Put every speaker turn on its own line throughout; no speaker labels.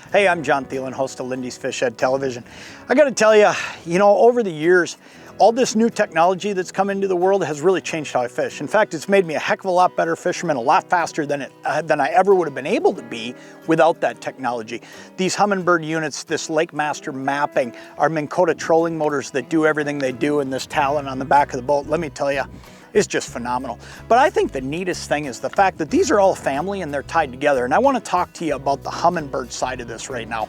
Hey, I'm John Thelen, host of Lindy's Fish Ed Television. I gotta tell you, over the years, all this new technology that's come into the world has really changed how I fish. In fact, it's made me a heck of a lot better fisherman, a lot faster than I ever would have been able to be without that technology. These Humminbird units, this Lakemaster mapping, our Minn Kota trolling motors that do everything they do, and this Thelen on the back of the boat, let me tell you, is just phenomenal. But I think the neatest thing is the fact that these are all family and they're tied together. And I want to talk to you about the Humminbird side of this right now.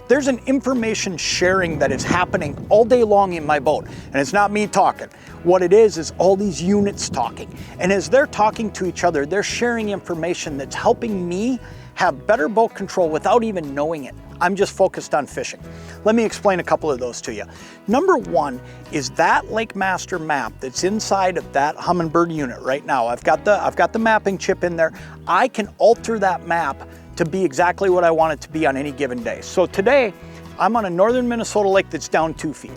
There's an information sharing that is happening all day long in my boat. And it's not me talking. What it is all these units talking. And as they're talking to each other, they're sharing information that's helping me have better boat control without even knowing it. I'm just focused on fishing. Let me explain a couple of those to you. Number one is that Lakemaster map that's inside of that Humminbird unit right now. I've got the mapping chip in there. I can alter that map to be exactly what I want it to be on any given day. So today, I'm on a northern Minnesota lake that's down 2 feet.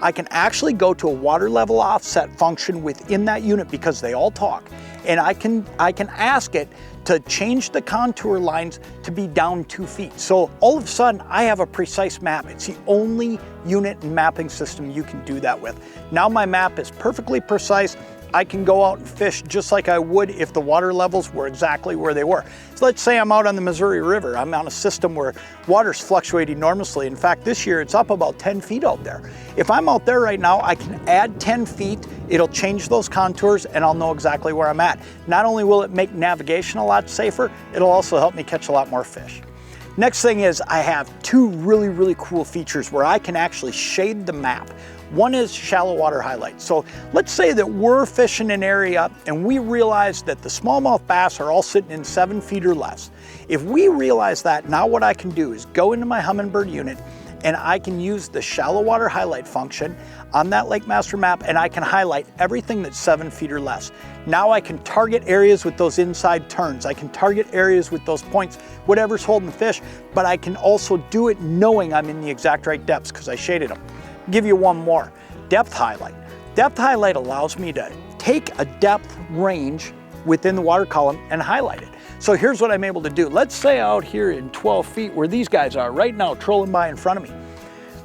I can actually go to a water level offset function within that unit because they all talk. And I can ask it to change the contour lines to be down 2 feet. So all of a sudden, I have a precise map. It's the only unit and mapping system you can do that with. Now my map is perfectly precise. I can go out and fish just like I would if the water levels were exactly where they were. So let's say I'm out on the Missouri River. I'm on a system where waters fluctuate enormously. In fact, this year it's up about 10 feet out there. If I'm out there right now, I can add 10 feet, it'll change those contours and I'll know exactly where I'm at. Not only will it make navigation a lot safer, it'll also help me catch a lot more fish. Next thing is I have two really cool features where I can actually shade the map. One is shallow water highlights. So let's say that we're fishing an area and we realize that the smallmouth bass are all sitting in 7 feet or less. If we realize that, now what I can do is go into my Humminbird unit and I can use the shallow water highlight function on that Lakemaster map and I can highlight everything that's 7 feet or less. Now I can target areas with those inside turns. I can target areas with those points, whatever's holding the fish, but I can also do it knowing I'm in the exact right depths because I shaded them. Give you one more, depth highlight. Depth highlight allows me to take a depth range within the water column and highlight it. So here's what I'm able to do. Let's say out here in 12 feet where these guys are right now trolling by in front of me.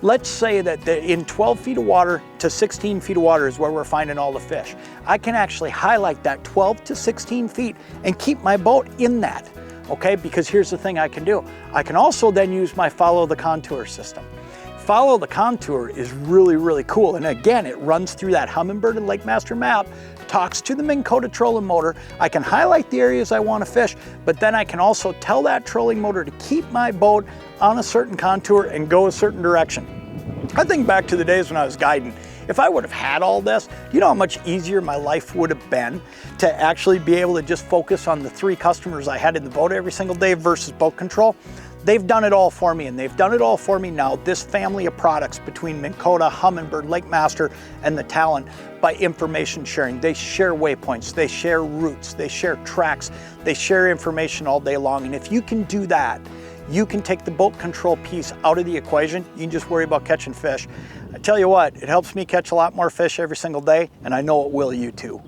Let's say that in 12 feet of water to 16 feet of water is where we're finding all the fish. I can actually highlight that 12 to 16 feet and keep my boat in that, okay? Because here's the thing I can do. I can also then use my follow the contour system. Follow the contour is really cool. And again, it runs through that Humminbird and Lakemaster map, talks to the Minn Kota trolling motor. I can highlight the areas I want to fish, but then I can also tell that trolling motor to keep my boat on a certain contour and go a certain direction. I think back to the days when I was guiding. If I would have had all this, you know how much easier my life would have been to actually be able to just focus on the 3 customers I had in the boat every single day versus boat control. They've done it all for me, and they've done it all for me now, this family of products between Minn Kota, Humminbird, Lakemaster, and the Thelen, by information sharing. They share waypoints, they share routes, they share tracks, they share information all day long. And if you can do that, you can take the boat control piece out of the equation. You can just worry about catching fish. I tell you what, it helps me catch a lot more fish every single day, and I know it will you too.